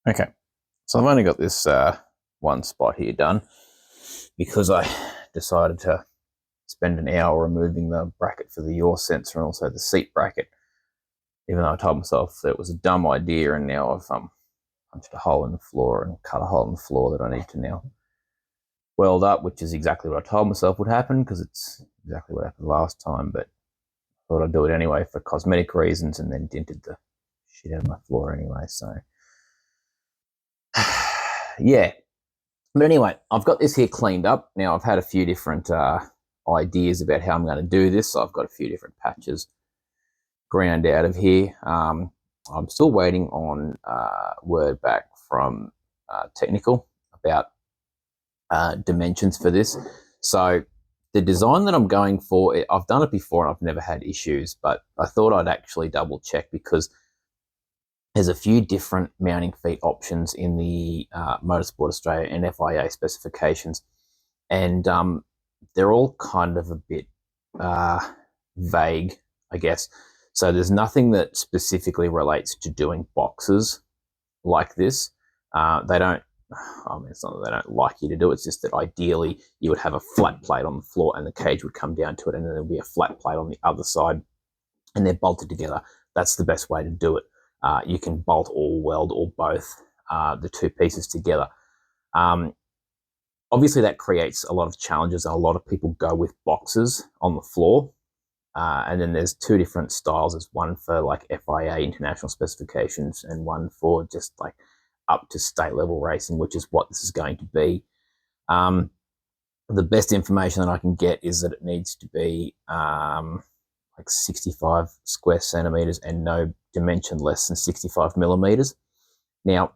Okay, so I've only got this one spot here done because I decided to spend an hour removing the bracket for the yaw sensor and also the seat bracket, even though I told myself that it was a dumb idea, and now I've punched a hole in the floor and cut a hole in the floor that I need to now weld up, which is exactly what I told myself would happen because it's exactly what happened last time, but I thought I'd do it anyway for cosmetic reasons and then dented the shit out of my floor anyway, so yeah. But anyway, I've got this here cleaned up. Now, I've had a few different ideas about how I'm going to do this. So I've got a few different patches ground out of here. I'm still waiting on word back from technical about dimensions for this. So the design that I'm going for, I've done it before and I've never had issues, but I thought I'd actually double check because there's a few different mounting feet options in the Motorsport Australia and FIA specifications, and they're all kind of a bit vague, I guess. So there's nothing that specifically relates to doing boxes like this. They don't. I mean, it's not that they don't like you to do it. It's just that ideally you would have a flat plate on the floor and the cage would come down to it, and then there'll be a flat plate on the other side, and they're bolted together. That's the best way to do it. You can bolt or weld or both the two pieces together. Um, Obviously, that creates a lot of challenges, and a lot of people go with boxes on the floor. And then there's two different styles. There's one for like FIA international specifications and one for just like up to state level racing, which is what this is going to be. The best information that I can get is that it needs to be like 65 square centimeters and no dimension less than 65 millimeters. Now,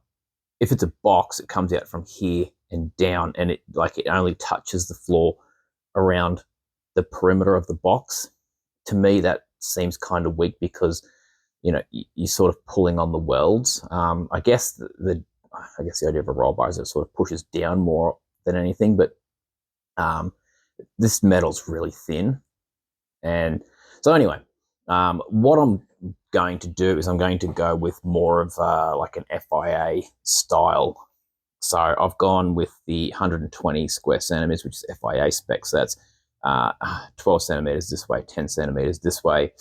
if it's a box, it comes out from here and down, and it only touches the floor around the perimeter of the box. To me, that seems kind of weak because you're sort of pulling on the welds. I guess the idea of a roll bar is it sort of pushes down more than anything, but this metal's really thin, and so anyway, what I'm going to do is I'm going to go with more of like an FIA style. So I've gone with the 120 square centimeters, which is FIA specs. So that's 12 centimeters this way, 10 centimeters this way.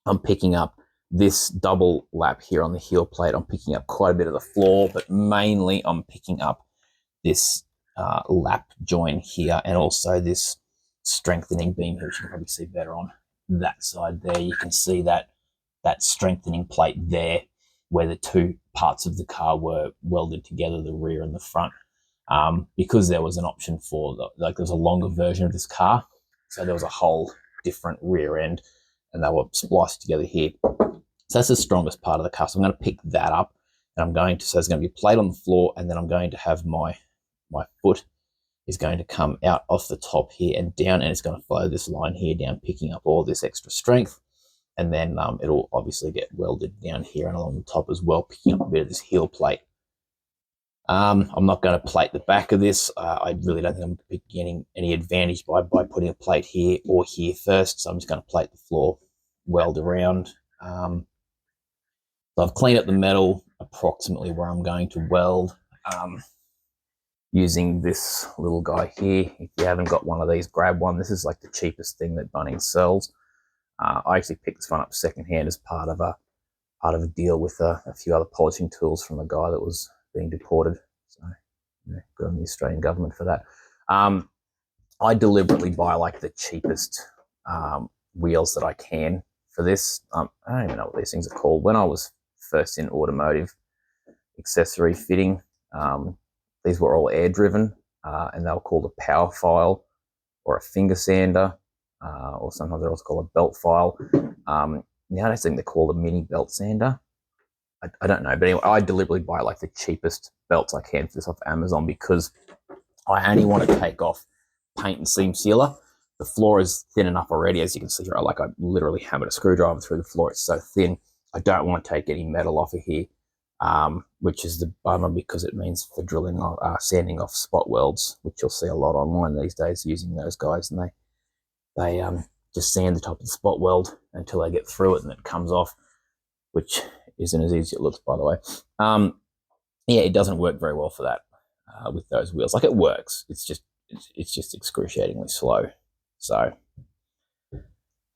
I'm picking up this double lap here on the heel plate. I'm picking up quite a bit of the floor, but mainly I'm picking up this lap join here and also this strengthening beam here, which you can probably see better on that side there. You can see that strengthening plate there where the two parts of the car were welded together, the rear and the front, because there was an option for there's a longer version of this car, so there was a whole different rear end and they were spliced together here. So that's the strongest part of the car. So I'm going to pick that up, and so there's going to be a plate on the floor, and then I'm going to have my foot is going to come out off the top here and down, and it's going to follow this line here down, picking up all this extra strength. And then it'll obviously get welded down here and along the top as well, picking up a bit of this heel plate. I'm not going to plate the back of this. I really don't think I'm getting any advantage by putting a plate here or here first. So I'm just going to plate the floor, weld around. So I've cleaned up the metal approximately where I'm going to weld. Using this little guy here. If you haven't got one of these, grab one. This is like the cheapest thing that Bunnings sells. I actually picked this one up secondhand as part of a deal with a few other polishing tools from a guy that was being deported. So good on the Australian government for that. I deliberately buy like the cheapest wheels that I can for this. I don't even know what these things are called. When I was first in automotive accessory fitting, these were all air driven, and they were called a power file or a finger sander, or sometimes they're also called a belt file. Nowadays I think they're called a mini belt sander. I don't know, but anyway, I deliberately buy like the cheapest belts I can for this off Amazon because I only want to take off paint and seam sealer. The floor is thin enough already, as you can see here. I literally hammered a screwdriver through the floor. It's so thin. I don't want to take any metal off of here, which is the bummer because it means for sanding off spot welds, which you'll see a lot online these days using those guys, and they just sand the top of the spot weld until they get through it and it comes off, which isn't as easy as it looks, by the way. yeah, it doesn't work very well for that with those wheels. Like, it works, it's just excruciatingly slow. So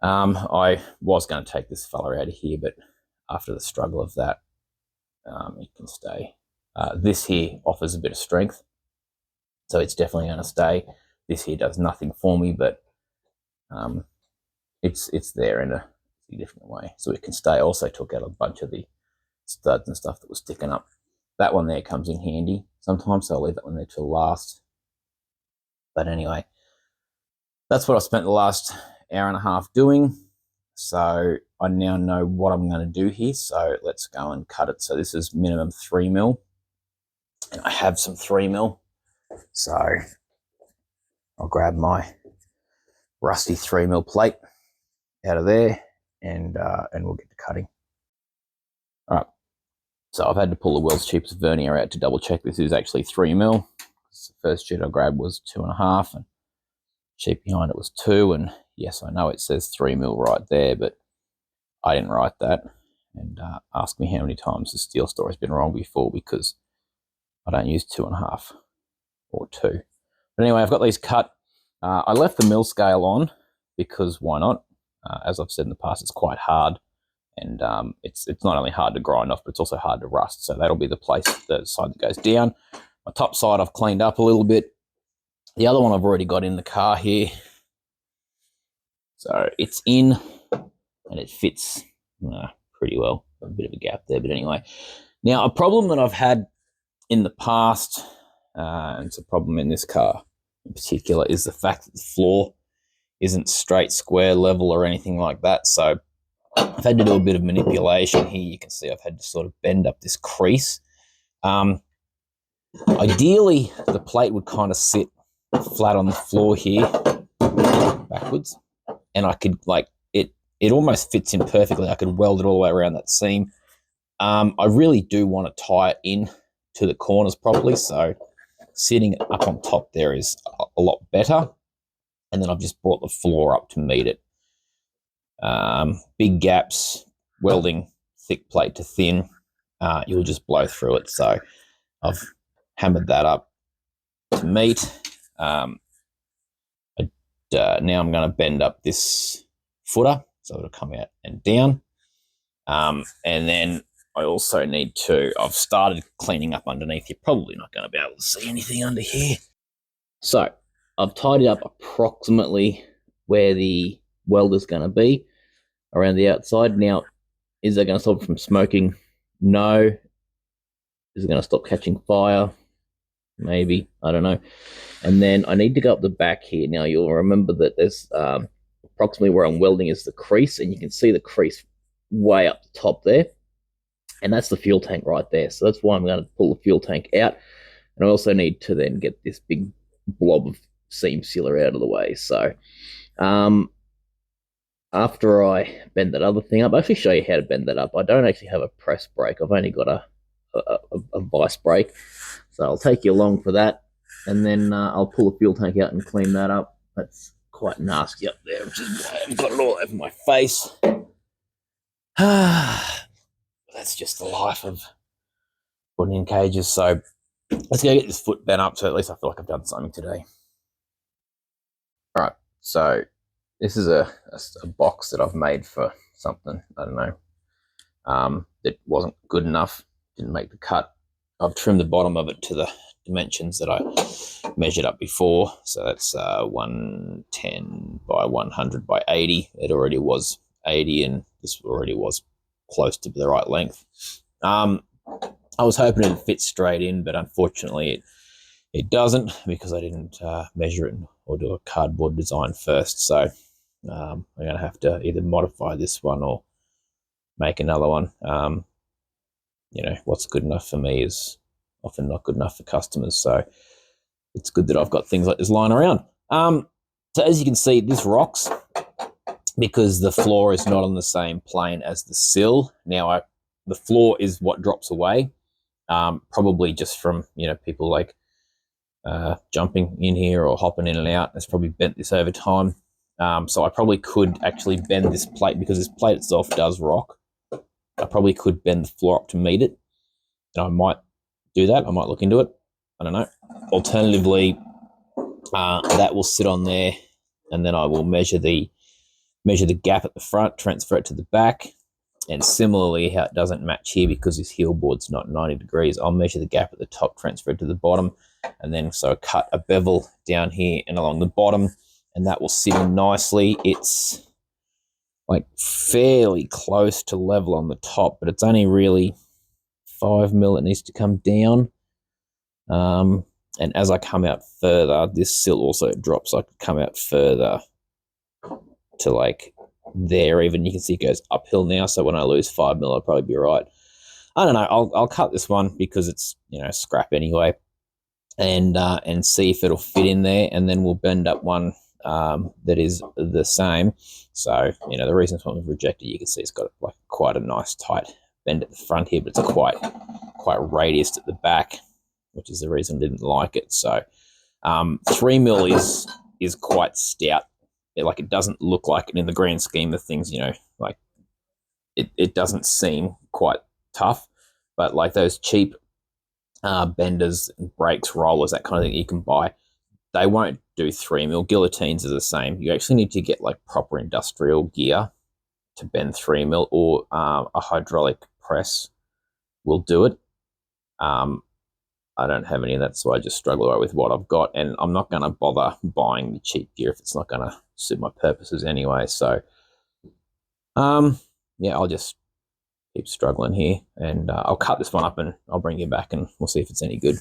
I was going to take this fella out of here, but after the struggle of that, it can stay. This here offers a bit of strength, so it's definitely going to stay. This here does nothing for me, but it's there in a significant way, so it can stay. Also took out a bunch of the studs and stuff that was sticking up. That one there comes in handy sometimes, so I'll leave that one there till last. But anyway, that's what I spent the last hour and a half doing. So I now know what I'm going to do here. So let's go and cut it. So this is minimum 3mm. And I have some 3mm. So I'll grab my rusty 3mm plate out of there, and we'll get to cutting. All right. So I've had to pull the world's cheapest vernier out to double check this is actually 3mm. The first sheet I grabbed was 2.5, and sheet behind it was 2. And yes, I know it says 3mm right there, but I didn't write that. And ask me how many times the steel store has been wrong before, because I don't use 2.5 or 2. But anyway, I've got these cut. I left the mill scale on because why not? As I've said in the past, it's quite hard, and it's not only hard to grind off, but it's also hard to rust. So that'll be the place, the side that goes down. My top side I've cleaned up a little bit. The other one I've already got in the car here. So it's in, and it fits pretty well. A bit of a gap there, but anyway. Now, a problem that I've had in the past, and it's a problem in this car in particular, is the fact that the floor isn't straight, square, level, or anything like that. So I've had to do a bit of manipulation here. You can see I've had to sort of bend up this crease. Ideally, the plate would kind of sit flat on the floor here, backwards, and I could, like, it almost fits in perfectly. I could weld it all the way around that seam. I really do want to tie it in to the corners properly, so sitting up on top there is a lot better. And then I've just brought the floor up to meet it. Big gaps, welding thick plate to thin, you'll just blow through it. So I've hammered that up to meet. Now I'm going to bend up this footer so it'll come out and down. And then I also need to, I've started cleaning up underneath. You're probably not going to be able to see anything under here. So I've tidied up approximately where the welder's going to be around the outside. Now, is that going to stop it from smoking? No. Is it going to stop catching fire? Maybe. I don't know. And then I need to go up the back here. Now, you'll remember that there's approximately where I'm welding is the crease, and you can see the crease way up the top there. And that's the fuel tank right there. So that's why I'm going to pull the fuel tank out. And I also need to then get this big blob of seam sealer out of the way. So after I bend that other thing up, I'll actually show you how to bend that up. I don't actually have a press brake. I've only got a vice brake. So I'll take you along for that. And then I'll pull the fuel tank out and clean that up. That's quite nasty up there, which is why I've got it all over my face. That's just the life of putting in cages. So let's go get this foot bent up, so at least I feel like I've done something today. All right, so this is a box that I've made for something, I don't know, that wasn't good enough, didn't make the cut. I've trimmed the bottom of it to the dimensions that I measured up before. So that's 110 by 100 by 80. It already was 80, and this already was close to the right length. I was hoping it'd fit straight in, but unfortunately it doesn't, because I didn't measure it or do a cardboard design first. So I'm going to have to either modify this one or make another one. You know, what's good enough for me is often not good enough for customers. So it's good that I've got things like this lying around. So as you can see, this rocks because the floor is not on the same plane as the sill. Now, the floor is what drops away, probably just from, you know, people like jumping in here or hopping in and out. It's probably bent this over time. So I probably could actually bend this plate, because this plate itself does rock. I probably could bend the floor up to meet it, and I might do that. I might look into it. I don't know. Alternatively, that will sit on there, and then I will measure the gap at the front, transfer it to the back, and similarly, how it doesn't match here because this heel board's not 90 degrees, I'll measure the gap at the top, transfer it to the bottom, and then so cut a bevel down here and along the bottom, and that will sit in nicely. It's like fairly close to level on the top, but it's only really 5mm it needs to come down. And as I come out further, this sill also drops. So I could come out further to like there. Even you can see it goes uphill now. So when I lose 5mm, I'll probably be right. I don't know. I'll cut this one because it's, you know, scrap anyway, and see if it'll fit in there, and then we'll bend up one that is the same. So, you know, the reason this one was rejected, you can see it's got like quite a nice tight bend at the front here, but it's quite radiused at the back, which is the reason I didn't like it. So 3mm is quite stout. It doesn't look like it in the grand scheme of things, you know, like it doesn't seem quite tough, but like those cheap benders, brakes, rollers, that kind of thing you can buy, they won't do 3mm. Guillotines are the same. You actually need to get like proper industrial gear to bend 3mm, or a hydraulic press will do it. I don't have any of that, so I just struggle with what I've got, and I'm not going to bother buying the cheap gear if it's not going to suit my purposes anyway. So, yeah, I'll just keep struggling here, and I'll cut this one up and I'll bring you back and we'll see if it's any good.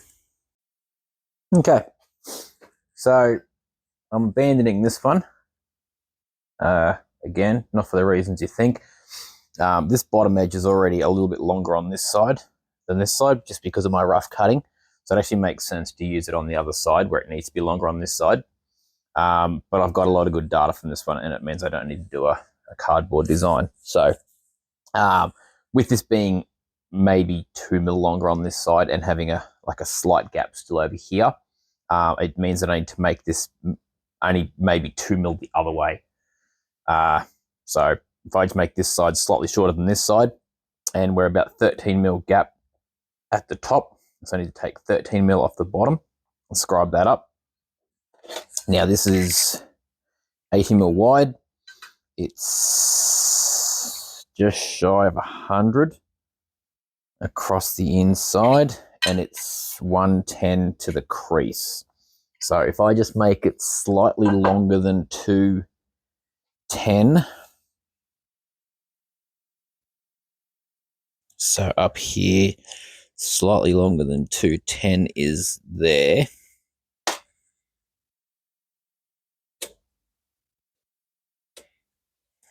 Okay, so I'm abandoning this one. Again, not for the reasons you think. This bottom edge is already a little bit longer on this side than this side, just because of my rough cutting. So it actually makes sense to use it on the other side where it needs to be longer on this side. But I've got a lot of good data from this one, and it means I don't need to do a cardboard design. So with this being maybe 2mm longer on this side and having a slight gap still over here, it means that I need to make this only maybe 2mm the other way. So if I just make this side slightly shorter than this side, and we're about 13mm gap at the top, so I need to take 13mm off the bottom and scribe that up. Now this is 80mm wide. It's just shy of 100 across the inside, and it's 110 to the crease. So if I just make it slightly longer than 210, so up here, slightly longer than 210 is there.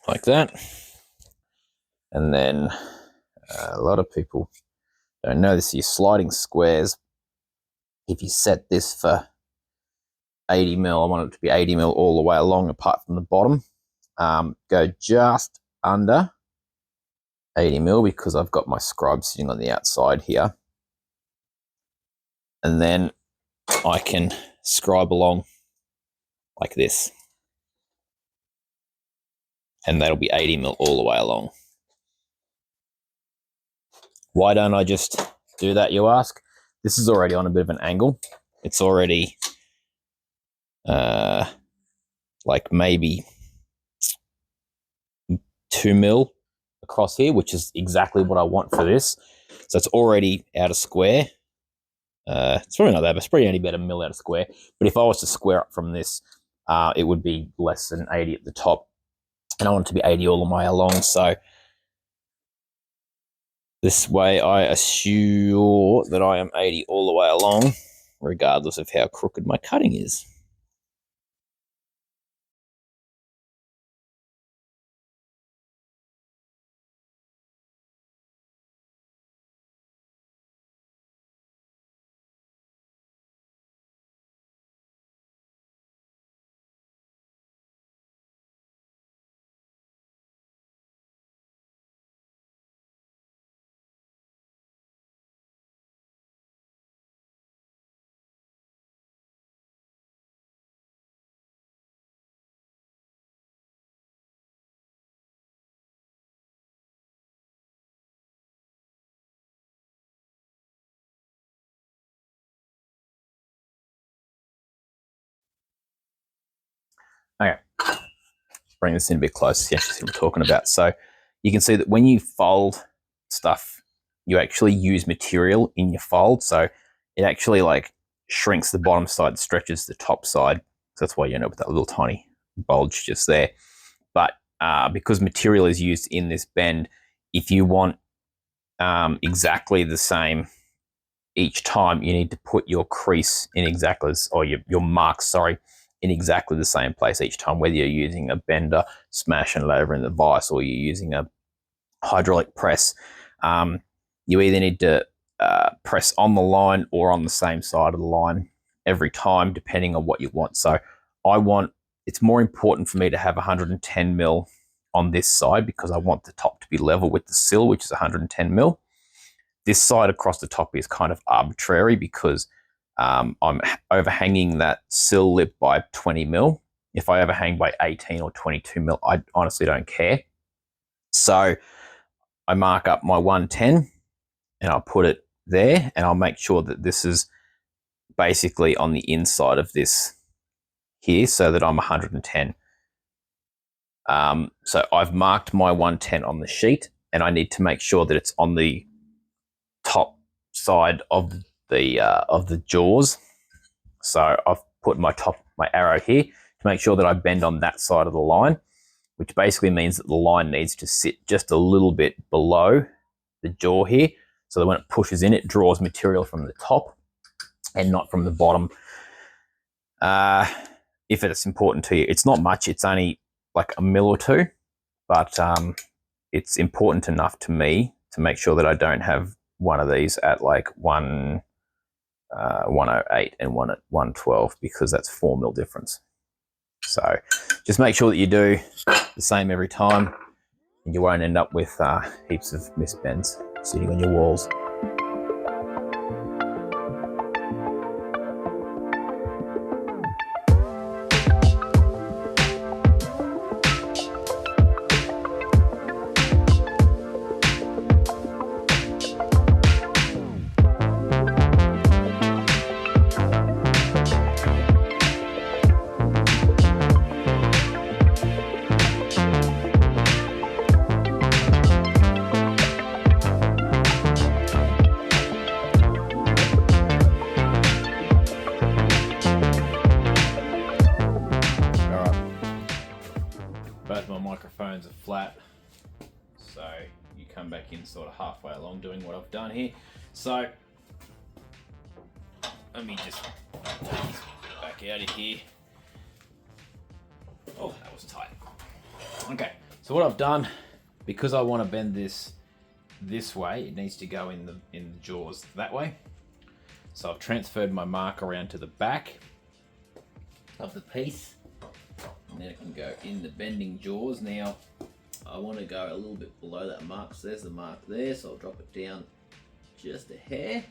Like that. And then a lot of people don't know this, your sliding squares, if you set this for 80mm, I want it to be 80mm all the way along apart from the bottom. Go just under 80mm because I've got my scribe sitting on the outside here. And then I can scribe along like this. And that'll be 80mm all the way along. Why don't I just do that, you ask? This is already on a bit of an angle. It's already like maybe 2mm across here, which is exactly what I want for this. So it's already out of square. It's probably not that, but it's probably only about 1mm out of square. But if I was to square up from this, it would be less than 80 at the top. And I want it to be 80 all the way along. So this way I assure that I am 80 all the way along, regardless of how crooked my cutting is. bring this in a bit closer to see what we're talking about. So you can see that when you fold stuff, you actually use material in your fold. So it actually like shrinks the bottom side, stretches the top side. So that's why you end up with that little tiny bulge just there. But because material is used in this bend, if you want exactly the same each time, you need to put your crease in exactly, or your marks, sorry, in exactly the same place each time, whether you're using a bender, smashing it over in the vise, or you're using a hydraulic press. You either need to press on the line or on the same side of the line every time, depending on what you want. So it's more important for me to have 110 mil on this side because I want the top to be level with the sill, which is 110 mil. This side across the top is kind of arbitrary because I'm overhanging that sill lip by 20 mil. If I overhang by 18 or 22 mil, I honestly don't care. So I mark up my 110 and I'll put it there, and I'll make sure that this is basically on the inside of this here so that I'm 110. So I've marked my 110 on the sheet, and I need to make sure that it's on the top side of the jaws. So I've put my arrow here to make sure that I bend on that side of the line, which basically means that the line needs to sit just a little bit below the jaw here, so that when it pushes in, it draws material from the top and not from the bottom. If it's important to you, it's not much, it's only like a mil or two, but it's important enough to me to make sure that I don't have one of these at like 108 and one at 112, because that's 4 mil difference. So just make sure that you do the same every time, and you won't end up with heaps of misbends sitting on your walls. Both my microphones are flat, so you come back in sort of halfway along doing what I've done here. So let me just take this back out of here. Oh, that was tight. Okay, so what I've done, because I want to bend this way, it needs to go in the jaws that way. So I've transferred my mark around to the back of the piece. And then it can go in the bending jaws. Now, I want to go a little bit below that mark. So there's the mark there, so I'll drop it down just a hair.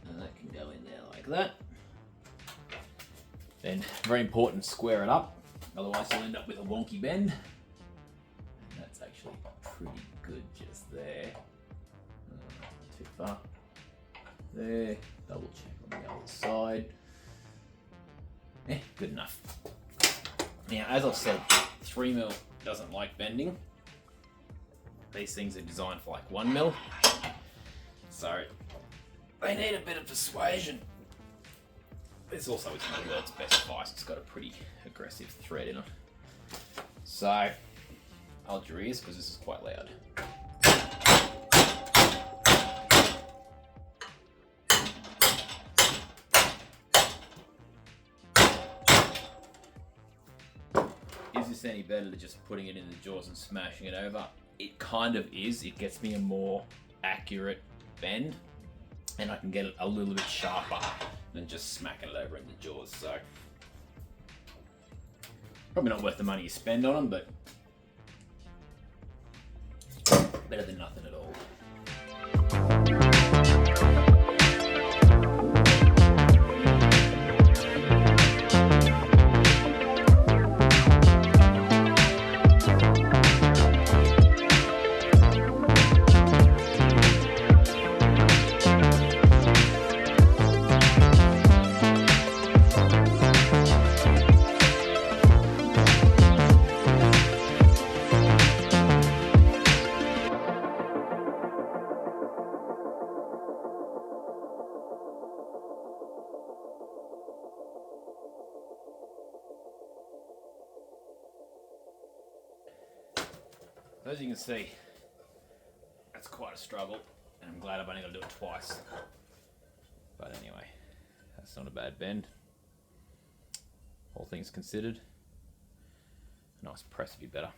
And that can go in there like that. Then, very important, square it up. Otherwise you'll end up with a wonky bend. And that's actually pretty good just there. Not too far. There, double check on the other side. Yeah, good enough. Now, as I've said, 3 mil doesn't like bending. These things are designed for like 1 mil. So they need a bit of persuasion. This also isn't the world's best vise. It's got a pretty aggressive thread in it. So hold your ears because this is quite loud. Is this any better than just putting it in the jaws and smashing it over? It kind of is. It gets me a more accurate bend, and I can get it a little bit sharper than just smacking it over in the jaws. So probably not worth the money you spend on them, but better than nothing at all. As you can see, that's quite a struggle, and I'm glad I've only got to do it twice. But anyway, that's not a bad bend. All things considered, a nice press would be better.